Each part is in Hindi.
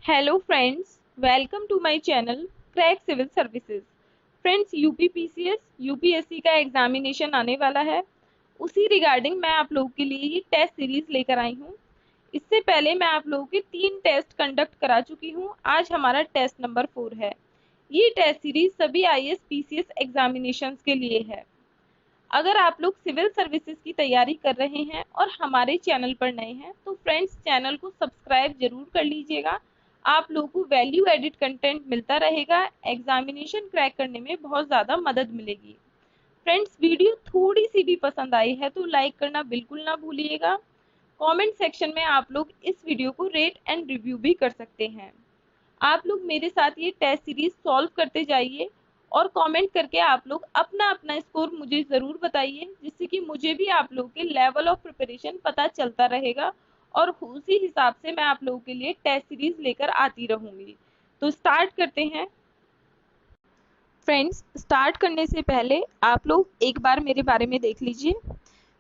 Hello friends, welcome to my channel crack civil services. Friends, UPPCS UPSC का एग्जामिनेशन आने वाला है। उसी रिगार्डिंग मैं आप लोगों के लिए ये टेस्ट सीरीज लेकर आई हूँ। इससे पहले मैं आप लोगों के 3 टेस्ट कंडक्ट करा चुकी हूँ। आज हमारा टेस्ट नंबर 4 है। ये टेस्ट सीरीज सभी आईएएस पीसीएस एग्जामिनेशंस के लिए है। अगर आप लोग सिविल सर्विसेज की तैयारी कर रहे हैं और हमारे चैनल पर नए हैं तो फ्रेंड्स चैनल को सब्सक्राइब जरूर कर लीजिएगा। आप लोगों को वैल्यू एडिट कंटेंट मिलता रहेगा। एग्जामिनेशन क्रैक करने में बहुत ज़्यादा मदद मिलेगी। फ्रेंड्स, वीडियो थोड़ी सी भी पसंद आई है तो लाइक करना बिल्कुल ना भूलिएगा। कमेंट सेक्शन में आप लोग इस वीडियो को रेट एंड रिव्यू भी कर सकते हैं। आप लोग मेरे साथ ये टेस्ट सीरीज सॉल्व करते जाइए और कमेंट करके आप लोग अपना अपना स्कोर मुझे ज़रूर बताइए, जिससे कि मुझे भी आप लोगों के लेवल ऑफ प्रिपरेशन पता चलता रहेगा और उसी हिसाब से मैं आप लोगों के लिए टेस्ट सीरीज लेकर आती रहूंगी। तो स्टार्ट करते हैं। फ्रेंड्स, स्टार्ट करने से पहले आप लोग एक बार मेरे बारे में देख लीजिए।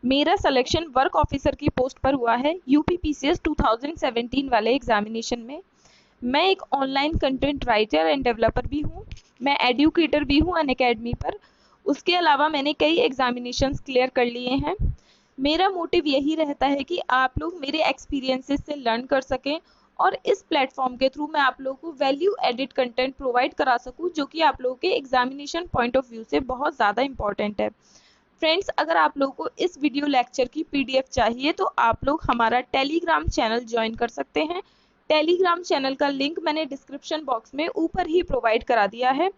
मेरा सिलेक्शन वर्क ऑफिसर की पोस्ट पर हुआ है यूपीपीसीएस 2017 वाले एग्जामिनेशन में। मैं एक online content writer end developer भी हूँ। मैं एडुकेटर भी हूँ अनअकैडमी पर। उसके अलावा मैंने कई एग्जामिनेशंस क्लियर कर लिए हैं। मेरा मोटिव यही रहता है कि आप लोग मेरे एक्सपीरियंसेस से लर्न कर सकें और इस प्लेटफॉर्म के थ्रू मैं आप लोगों को वैल्यू एडिट कंटेंट प्रोवाइड करा सकूं, जो कि आप लोगों के एग्जामिनेशन पॉइंट ऑफ व्यू से बहुत ज़्यादा इंपॉर्टेंट है। फ्रेंड्स, अगर आप लोगों को इस वीडियो लेक्चर की पीडीएफ चाहिए तो आप लोग हमारा टेलीग्राम चैनल ज्वाइन कर सकते हैं। टेलीग्राम चैनल का लिंक मैंने डिस्क्रिप्शन बॉक्स में ऊपर ही प्रोवाइड करा दिया है।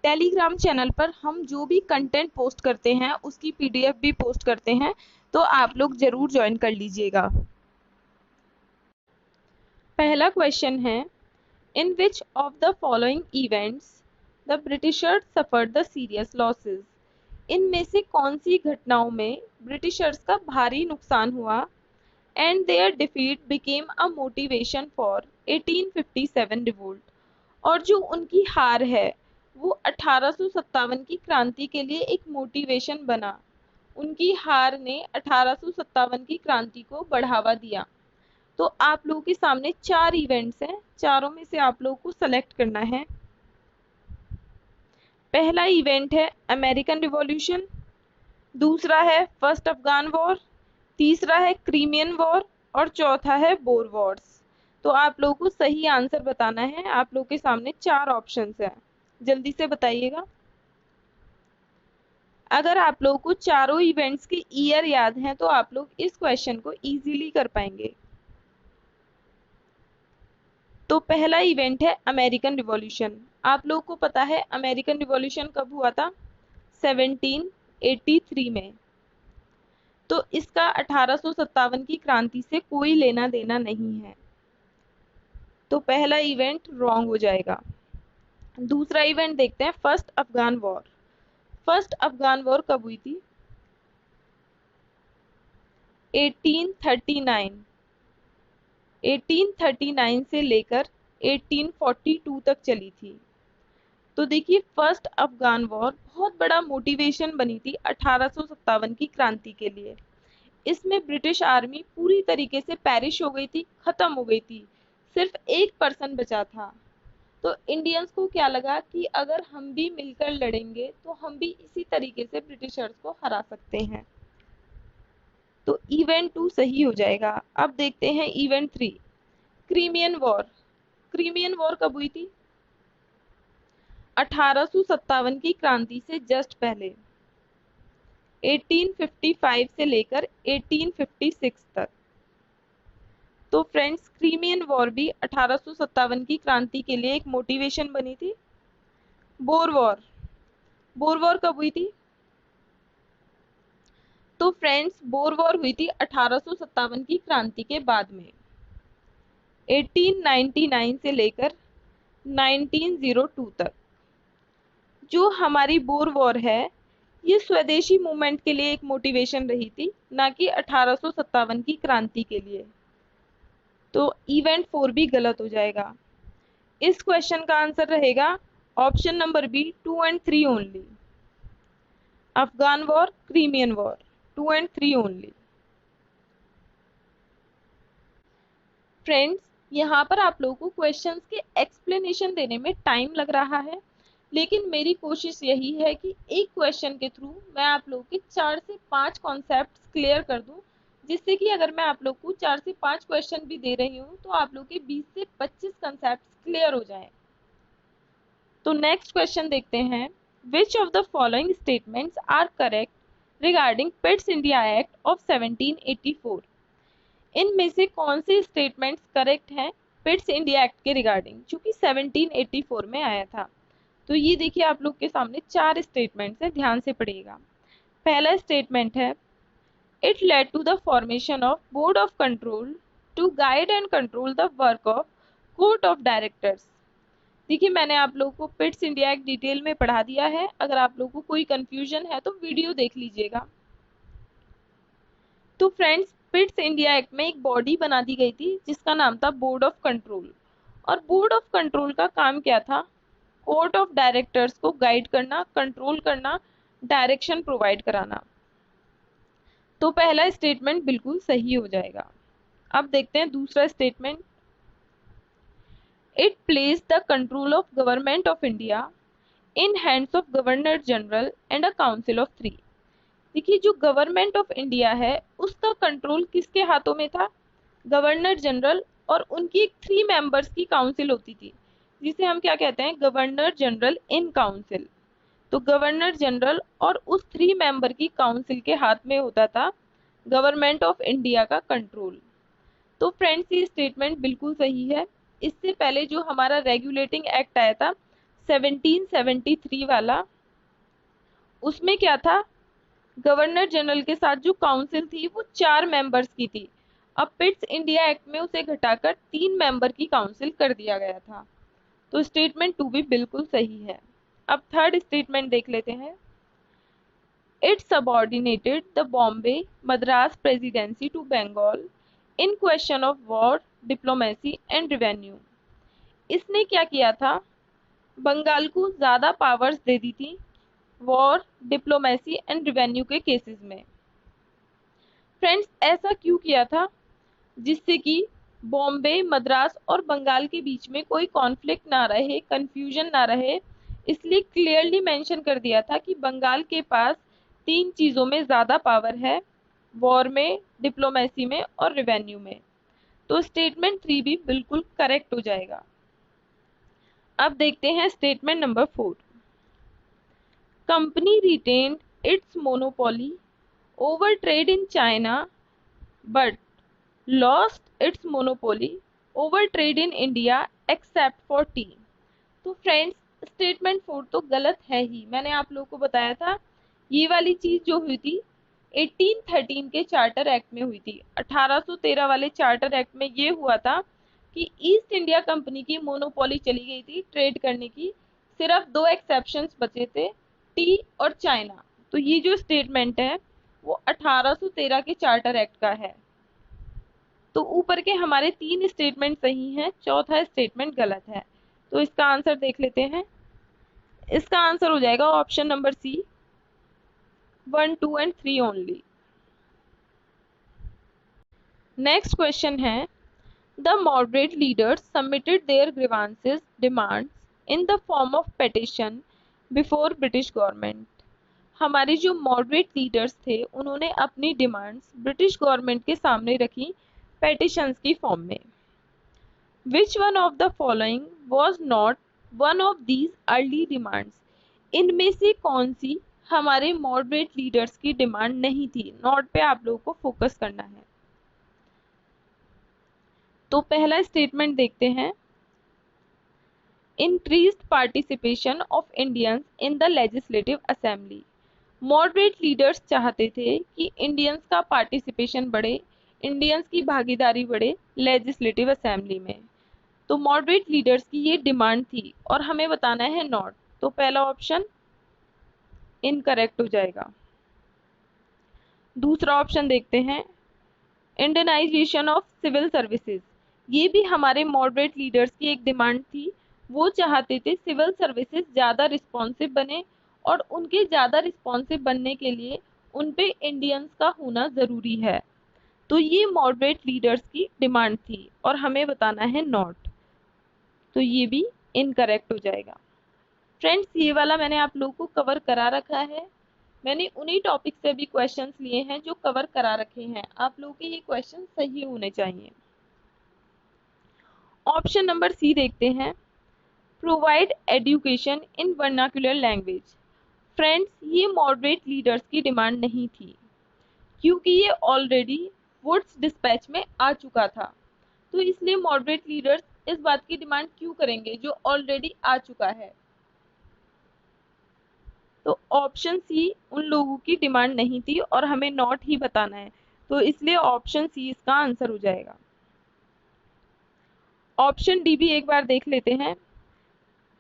टेलीग्राम चैनल पर हम जो भी कंटेंट पोस्ट करते हैं उसकी पीडीएफ भी पोस्ट करते हैं, तो आप लोग जरूर ज्वाइन कर लीजिएगा। पहला क्वेश्चन है, in which of the following events the Britishers suffered the serious losses. इनमें से कौन सी घटनाओं में ब्रिटिशर्स का भारी नुकसान हुआ and their defeat became a motivation for 1857 revolt. और जो उनकी हार है वो 1857 की क्रांति के लिए एक मोटिवेशन बना। उनकी हार ने 1857 की क्रांति को बढ़ावा दिया। तो आप लोगों के सामने 4 इवेंट्स हैं, चारों में से आप लोगों को सेलेक्ट करना है। पहला इवेंट है अमेरिकन रिवॉल्यूशन, दूसरा है फर्स्ट अफगान वॉर, तीसरा है क्रीमियन वॉर और चौथा है बोर वॉर्स। तो आप लोगों को सही आंसर बताना है। आप लोगों के सामने 4 ऑप्शंस हैं, जल्दी से बताइएगा। अगर आप लोगों को चारों इवेंट्स के ईयर याद हैं तो आप लोग इस क्वेश्चन को इजीली कर पाएंगे। तो पहला इवेंट है अमेरिकन रिवॉल्यूशन। आप लोगों को पता है अमेरिकन रिवॉल्यूशन कब हुआ था? 1783 में। तो इसका 1857 की क्रांति से कोई लेना देना नहीं है, तो पहला इवेंट रॉन्ग हो जाएगा। दूसरा इवेंट देखते हैं, first Afghan war. First Afghan war कब हुई थी? 1839। 1839 से लेकर 1842 तक चली थी। तो देखिए, फर्स्ट अफगान वॉर बहुत बड़ा मोटिवेशन बनी थी 1857 की क्रांति के लिए। इसमें ब्रिटिश आर्मी पूरी तरीके से पेरिश हो गई थी, खत्म हो गई थी। सिर्फ 1% बचा था। तो इंडियंस को क्या लगा कि अगर हम भी मिलकर लड़ेंगे तो हम भी इसी तरीके से ब्रिटिशर्स को हरा सकते हैं। तो इवेंट 2 सही हो जाएगा। अब देखते हैं event 3, Crimean war. Crimean war कब हुई थी? 1857 की क्रांति से जस्ट पहले, 1855 से लेकर 1856 तक। तो फ्रेंड्स, क्रीमियन वॉर भी 1857 की क्रांति के लिए एक मोटिवेशन बनी थी। बोर वॉर, बोर वॉर कब हुई थी? तो फ्रेंड्स, बोर वॉर हुई थी 1857 की क्रांति के बाद में, 1899 से लेकर 1902 तक। जो हमारी बोर वॉर है ये स्वदेशी मूवमेंट के लिए एक मोटिवेशन रही थी, ना कि 1857 की क्रांति के लिए। तो इवेंट 4 भी गलत हो जाएगा। इस क्वेश्चन का आंसर रहेगा option number B, 2 and 3 only. Afghan war, Crimean war, 2 and 3 only. Friends, यहाँ पर आप लोगों को क्वेश्चंस के एक्सप्लेनेशन देने में टाइम लग रहा है, लेकिन मेरी कोशिश यही है कि एक क्वेश्चन के थ्रू मैं आप लोगों के 4 से 5 कॉन्सेप्ट्स क्लियर कर दूं, जिससे कि अगर मैं आप लोग को 4 से 5 क्वेश्चन भी दे रही हूँ तो आप लोग के 20 से 25 कॉन्सेप्ट्स क्लियर हो जाएं। तो नेक्स्ट क्वेश्चन देखते हैं, which of the following statements are correct regarding Pitt's India act of 1784। इनमें से कौन से स्टेटमेंट्स करेक्ट हैं पिट्स इंडिया एक्ट के रिगार्डिंग, जो कि 1784 में आया था। तो ये देखिए आप लोग के सामने 4 स्टेटमेंट्स हैं, ध्यान से पढ़िएगा। पहला स्टेटमेंट है, it led to the formation of board of control to guide and control the work of court of directors. देखिए मैंने आप लोगों को पिट्स इंडिया एक्ट डिटेल में पढ़ा दिया है, अगर आप लोगों को कोई कंफ्यूजन है तो वीडियो देख लीजिएगा। तो फ्रेंड्स, पिट्स इंडिया एक्ट में एक बॉडी बना दी गई थी जिसका नाम था बोर्ड ऑफ कंट्रोल, और बोर्ड ऑफ कंट्रोल का काम क्या था, कोर्ट ऑफ डायरेक्टर्स को गाइड करना, कंट्रोल करना, डायरेक्शन प्रोवाइड कराना। तो पहला स्टेटमेंट बिल्कुल सही हो जाएगा। अब देखते हैं दूसरा statement, it place the control of government of India in hands of governor general and a council of 3। देखिए जो गवर्नमेंट ऑफ इंडिया है उसका कंट्रोल किसके हाथों में था, गवर्नर जनरल और उनकी एक 3 मेंबर्स की काउंसिल होती थी, जिसे हम क्या कहते हैं, गवर्नर जनरल इन काउंसिल। तो गवर्नर जनरल और उस 3 मेंबर की काउंसिल के हाथ में होता था गवर्नमेंट ऑफ इंडिया का कंट्रोल। तो फ्रेंड्स ये स्टेटमेंट बिल्कुल सही है। इससे पहले जो हमारा रेगुलेटिंग एक्ट आया था 1773 वाला, उसमें क्या था, गवर्नर जनरल के साथ जो काउंसिल थी वो 4 मेंबर्स की थी। अब पिट्स इंडिया एक्ट में उसे घटाकर 3 मेंबर की काउंसिल कर दिया गया था। तो स्टेटमेंट 2 भी बिल्कुल सही है। अब थर्ड स्टेटमेंट देख लेते हैं, it subordinated the Bombay Madras presidency to Bengal in question of war, diplomacy and revenue. इसने क्या किया था, बंगाल को ज्यादा पावर्स दे दी थी वॉर, डिप्लोमेसी एंड रेवेन्यू के केसेस में। फ्रेंड्स ऐसा क्यों किया था, जिससे कि बॉम्बे, मद्रास और बंगाल के बीच में कोई कॉन्फ्लिक्ट ना रहे, कंफ्यूजन ना रहे। इसलिए क्लियरली मेंशन कर दिया था कि बंगाल के पास 3 चीजों में ज्यादा पावर है, वॉर में, डिप्लोमेसी में और रेवेन्यू में। तो स्टेटमेंट 3 भी बिल्कुल करेक्ट हो जाएगा। अब देखते हैं statement number 4, company retained it's monopoly over trade in China but lost its monopoly over trade in India except for T. तो फ्रेंड्स स्टेटमेंट 4 तो गलत है ही, मैंने आप लोगों को बताया था ये वाली चीज जो हुई थी 1813 के चार्टर एक्ट में हुई थी। 1813 वाले चार्टर एक्ट में ये हुआ था कि ईस्ट इंडिया कंपनी की मोनोपोली चली गई थी ट्रेड करने की, सिर्फ 2 एक्सेप्शंस बचे थे, टी और चाइना। तो ये जो स्टेटमेंट है वो 1813 के चार्टर एक्ट का है। तो ऊपर के हमारे 3 स्टेटमेंट सही हैं, चौथा स्टेटमेंट गलत है। तो इसका आंसर देख लेते हैं, इसका आंसर हो जाएगा option number C, 1, 2 and 3 only. Next question है, the moderate leaders submitted their grievances demands in the form of petition before British government. हमारे जो मॉडरेट लीडर्स थे उन्होंने अपनी डिमांड्स ब्रिटिश गवर्नमेंट के सामने रखी पेटिशंस की फॉर्म में। Which one of the following was not one of these early demands. इनमें से कौन सी हमारे मॉडरेट लीडर्स की डिमांड नहीं थी, नॉट पे आप लोगों को फोकस करना है। तो पहला स्टेटमेंट देखते हैं, increased participation of Indians in the legislative assembly. Moderate leaders चाहते थे कि इंडियंस का पार्टिसिपेशन बढ़े, इंडियंस की भागीदारी बढ़े लेजिस्लेटिव असेंबली में। तो मॉडरेट लीडर्स की ये डिमांड थी और हमें बताना है नॉट। तो पहला ऑप्शन इनकरेक्ट हो जाएगा। दूसरा ऑप्शन देखते हैं, इंडियनाइजेशन ऑफ सिविल सर्विसेज। ये भी हमारे मॉडरेट लीडर्स की एक डिमांड थी, वो चाहते थे सिविल सर्विसेज ज़्यादा रिस्पॉन्सिव बने और उनके ज़्यादा रिस्पॉन्सिव बनने के लिए उन पे इंडियंस का होना ज़रूरी है। तो ये मॉडरेट लीडर्स की डिमांड थी और हमें बताना है नॉट, तो ये भी इनकरेक्ट हो जाएगा। फ्रेंड्स, ये वाला मैंने आप लोगों को कवर करा रखा है। मैंने उन्हीं टॉपिक से भी क्वेश्चंस लिए हैं जो कवर करा रखे हैं। आप लोगों के ये क्वेश्चन सही होने चाहिए। ऑप्शन नंबर सी देखते हैं, provide education in vernacular language. Friends, ये मॉडरेट लीडर्स की डिमांड नहीं थी, क्योंकि ये ऑलरेडी वुड्स डिस्पैच में आ चुका था। तो इसलिए मॉडरेट लीडर्स इस बात की डिमांड क्यों करेंगे जो ऑलरेडी आ चुका है। तो ऑप्शन सी उन लोगों की डिमांड नहीं थी और हमें नॉट ही बताना है, तो इसलिए ऑप्शन सी इसका आंसर हो जाएगा। ऑप्शन डी भी एक बार देख लेते हैं,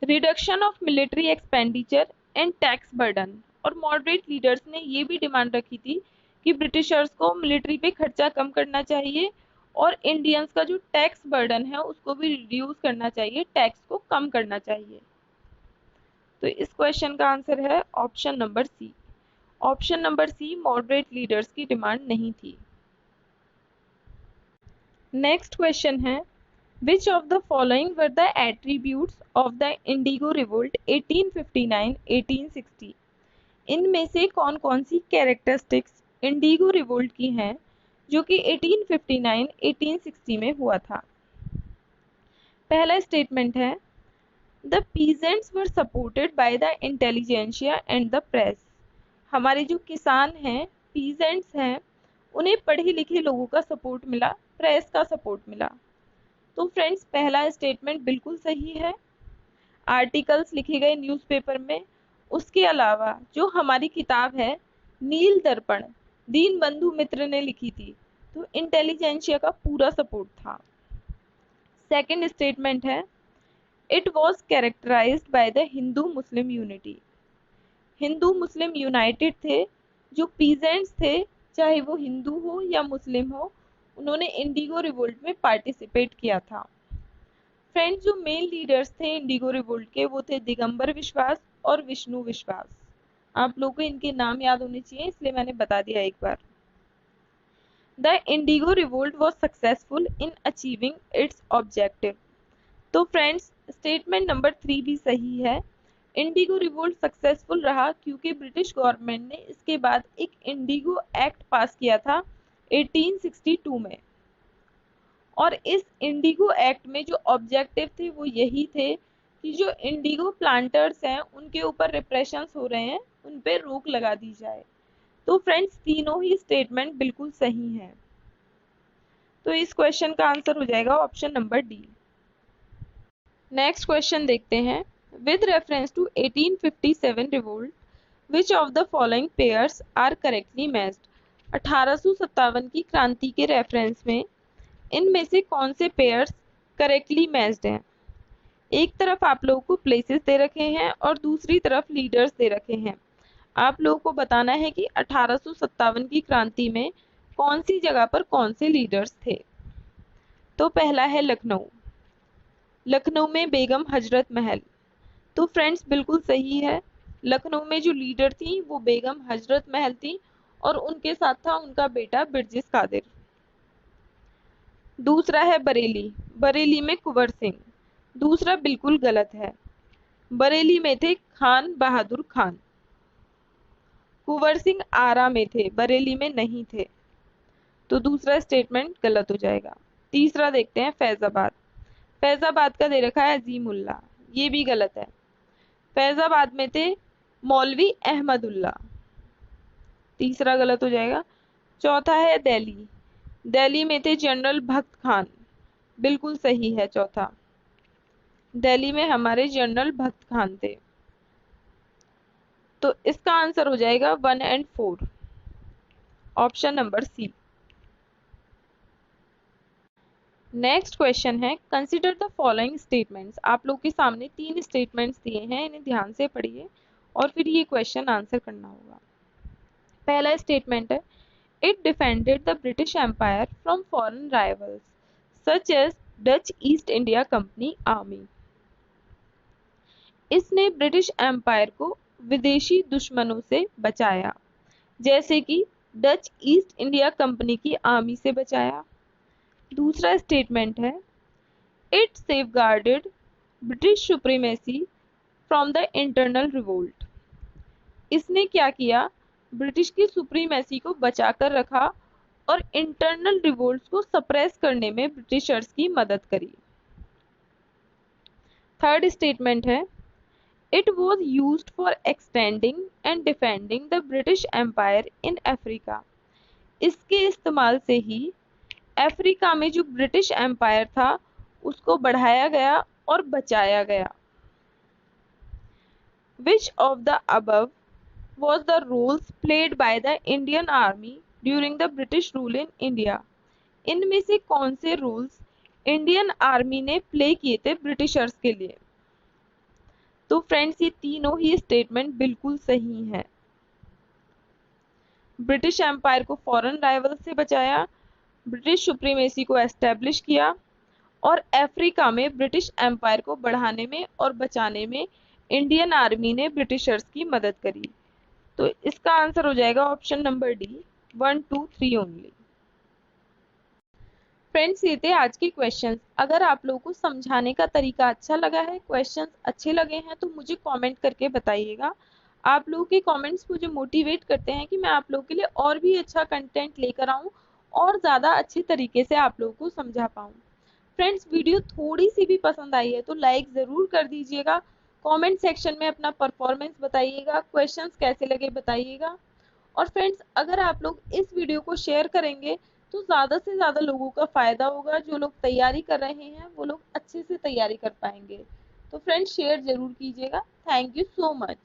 reduction of military expenditure and tax burden. और मॉडरेट लीडर्स ने ये भी डिमांड रखी थी कि ब्रिटिशर्स को मिलिट्री पे खर्चा कम करना चाहिए और इंडियंस का जो टैक्स बर्डन है उसको भी रिड्यूस करना चाहिए, टैक्स को कम करना चाहिए। तो इस क्वेश्चन का आंसर है option number C. Option number C moderate leaders की डिमांड नहीं थी। नेक्स्ट क्वेश्चन है, Which of the following were the attributes of the Indigo Revolt 1859-1860? इनमें से कौन कौन सी कैरेक्टरिस्टिक्स इंडिगो रिवोल्ट की हैं जो कि 1859-1860 में हुआ था। पहला स्टेटमेंट है, the peasants were supported by the intelligentsia and the press. हमारे जो किसान हैं, पीजेंट्स हैं, उन्हें पढ़े लिखे लोगों का सपोर्ट मिला, प्रेस का सपोर्ट मिला। तो फ्रेंड्स, पहला स्टेटमेंट बिल्कुल सही है। आर्टिकल्स लिखे गए न्यूज़पेपर में, उसके अलावा जो हमारी किताब है नील दर्पण, दीन बंधु मित्र ने लिखी थी, तो इंटेलिजेंशिया का पूरा सपोर्ट था। सेकंड स्टेटमेंट है, it was characterised by the Hindu Muslim unity. Hindu Muslim united थे। जो पीजेंट्स थे, चाहे वो हिंदू हो या मुस्लिम हो, उन्होंने इंडिगो रिवोल्ट में पार्टिसिपेट किया था। फ्रेंड्स, जो मेन लीडर्स थे इंडिगो रिवोल्ट के, वो थे दिगंबर विश्वास और विष्णु विश्वास। आप लोगों को इनके नाम याद होने चाहिए, इसलिए मैंने बता दिया एक बार। The indigo revolt was successful in achieving its objective. तो फ्रेंड्स, स्टेटमेंट नंबर 3 भी सही है। इंडिगो रिवोल्ट सक्सेसफुल रहा क्योंकि ब्रिटिश गवर्नमेंट ने इसके बाद एक इंडिगो एक्ट पास किया था 1862 में। और इस इंडिगो एक्ट में जो ऑब्जेक्टिव थे वो यही थे कि जो इंडिगो प्लांटर्स हैं उनके ऊपर रिप्रेशंस हो रहे हैं, उन पे रोक लगा दी जाए। तो फ्रेंड्स, तीनों ही स्टेटमेंट बिल्कुल सही हैं। तो इस क्वेश्चन का आंसर हो जाएगा option number D. Next question देखते हैं, with reference to 1857 revolt which of the following pairs are correctly matched. 1857 की क्रांति के रेफरेंस में इनमें से कौन से पेयर्स करेक्टली मैच्ड हैं। एक तरफ आप लोगों को प्लेसेस दे रखे हैं और दूसरी तरफ लीडर्स दे रखे हैं। आप लोगों को बताना है कि 1857 की क्रांति में कौन सी जगह पर कौन से लीडर्स थे। तो पहला है लखनऊ। लखनऊ में बेगम हजरत महल। तो फ्रेंड्स, बिल्कुल सही है। लखनऊ में जो लीडर थी वो बेगम हजरत महल थी और उनके साथ था उनका बेटा बिरजिस कादिर। दूसरा है बरेली। बरेली में कुंवर सिंह। दूसरा बिल्कुल गलत है। बरेली में थे खान बहादुर खान। कुंवर सिंह आरा में थे, बरेली में नहीं थे। तो दूसरा स्टेटमेंट गलत हो जाएगा। तीसरा देखते हैं फैजाबाद। फैजाबाद का दे रखा है अजीमुल्ला, ये भी गलत है। फैजाबाद में थे मौलवी अहमदुल्ला, तीसरा गलत हो जाएगा। चौथा है दिल्ली। दिल्ली में थे जनरल भक्त खान, बिल्कुल सही है चौथा। दिल्ली में हमारे जनरल भक्त खान थे। तो इसका आंसर हो जाएगा 1 और 4, option number C. Next question है, कंसिडर द फॉलोइंग स्टेटमेंट्स। आप लोग के सामने 3 स्टेटमेंट्स दिए हैं, इन्हें ध्यान से पढ़िए और फिर ये क्वेश्चन आंसर करना होगा। पहला स्टेटमेंट है, it defended the British empire from foreign rivals such as Dutch East India company army. इसने ब्रिटिश एम्पायर को विदेशी दुश्मनों से बचाया, जैसे कि डच ईस्ट इंडिया कंपनी की आर्मी से बचाया। दूसरा स्टेटमेंट है, it safeguarded British supremacy from the internal revolt. इसने क्या किया, ब्रिटिश की सुप्रीमेसी को बचाकर रखा और इंटरनल रिवोल्ट्स को सप्रेस करने में ब्रिटिशर्स की मदद करी। थर्ड स्टेटमेंट है, it was used for extending and defending the British empire in Africa. इसके इस्तेमाल से ही अफ्रीका में जो ब्रिटिश एम्पायर था उसको बढ़ाया गया और बचाया गया। विच of the above was the roles played by the Indian Army during the British rule in India? इनमें से कौन से रूल्स इंडियन आर्मी ने प्ले किए थे ब्रिटिशर्स के लिए? तो फ्रेंड्स, ये तीनों ही स्टेटमेंट बिल्कुल सही हैं। ब्रिटिश एम्पायर को फॉरेन राइवल से बचाया, ब्रिटिश सुप्रीमेसी को एस्टेब्लिश किया और अफ्रीका में ब्रिटिश एम्पायर को बढ़ाने में और बचाने में इंडियन आर्मी ने ब्रिटिशर्स की मदद करी। तो इसका आंसर हो जाएगा option number D, 1, 2, 3 only. Friends, ये थे आज के क्वेश्चंस। अगर आप लोगों को समझाने का तरीका अच्छा लगा है, क्वेश्चंस अच्छे लगे हैं, तो मुझे कमेंट करके बताइएगा। आप लोगों के कमेंट्स मुझे मोटिवेट करते हैं कि मैं आप लोगों के लिए और भी अच्छा कंटेंट लेकर आऊं और ज़्यादा अच्छे तरीके से आप लोगों को समझा पाऊं। फ्रेंड्स, वीडियो थोड़ी सी भी पसंद आई है तो लाइक ज़रूर कर दीजिएगा। कमेंट सेक्शन में अपना परफॉर्मेंस बताइएगा, क्वेश्चंस कैसे लगे बताइएगा। और फ्रेंड्स, अगर आप लोग इस वीडियो को शेयर करेंगे तो ज़्यादा से ज़्यादा लोगों का फ़ायदा होगा। जो लोग तैयारी कर रहे हैं वो लोग अच्छे से तैयारी कर पाएंगे। तो फ्रेंड्स, शेयर ज़रूर कीजिएगा। Thank you so much.